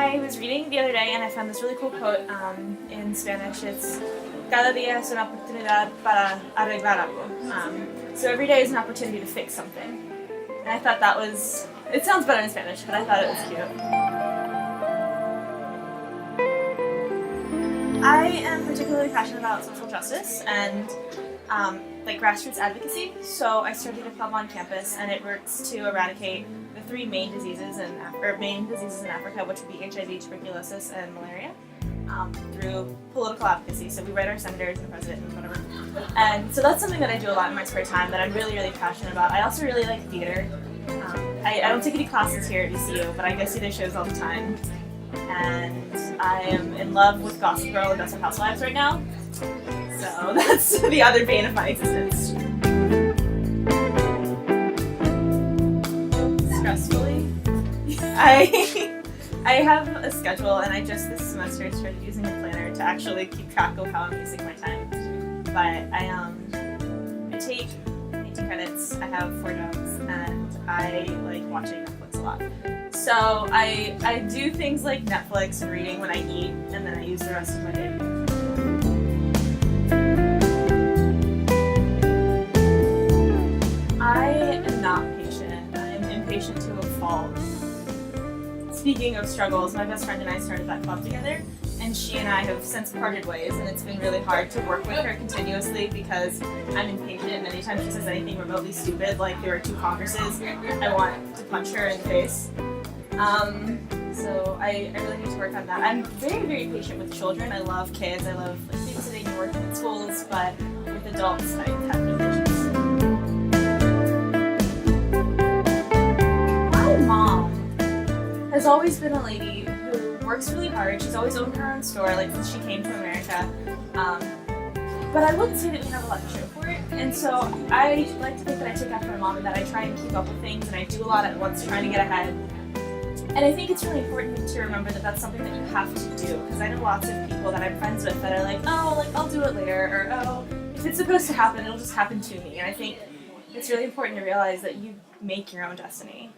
I was reading the other day and I found this really cool quote in Spanish. It's "Cada día es una oportunidad para arreglar algo." So every day is an opportunity to fix something. And I thought that was, it sounds better in Spanish, but I thought it was cute. I am particularly passionate about social justice and like grassroots advocacy. So I started a club on campus, and it works to eradicate the three main diseases in Africa, which would be HIV, tuberculosis, and malaria, through political advocacy. So we write our senators and the president and whatever. And so that's something that I do a lot in my spare time that I'm really, really passionate about. I also really like theater. I don't take any classes here at VCU, but I go see their shows all the time. And I am in love with Gossip Girl and Desperate Housewives right now. So that's the other bane of my existence. Stressfully, I have a schedule, and I just this semester started using a planner to actually keep track of how I'm using my time. But I take 18 credits, I have 4 jobs, and I like watching Netflix a lot. So I do things like Netflix and reading when I eat, and then I use the rest of my day. I am not patient. I am impatient to a fault. Speaking of struggles, my best friend and I started that club together, and she and I have since parted ways, and it's been really hard to work with her continuously because I'm impatient, and anytime she says anything remotely stupid, like there are 2 Congresses, I want to punch her in the face. So I really need to work on that. I'm very, very patient with children. I love kids. I love like babysitting and working in schools, but with adults, I have no patience. My mom has always been a lady who works really hard. She's always owned her own store, like since she came to America. But I wouldn't say that we have a lot to show for it. And so I like to think that I take after my mom and that I try and keep up with things, and I do a lot at once, trying to get ahead. And I think it's really important to remember that that's something that you have to do, because I know lots of people that I'm friends with that are like, oh, like I'll do it later, or oh, if it's supposed to happen, it'll just happen to me. And I think it's really important to realize that you make your own destiny.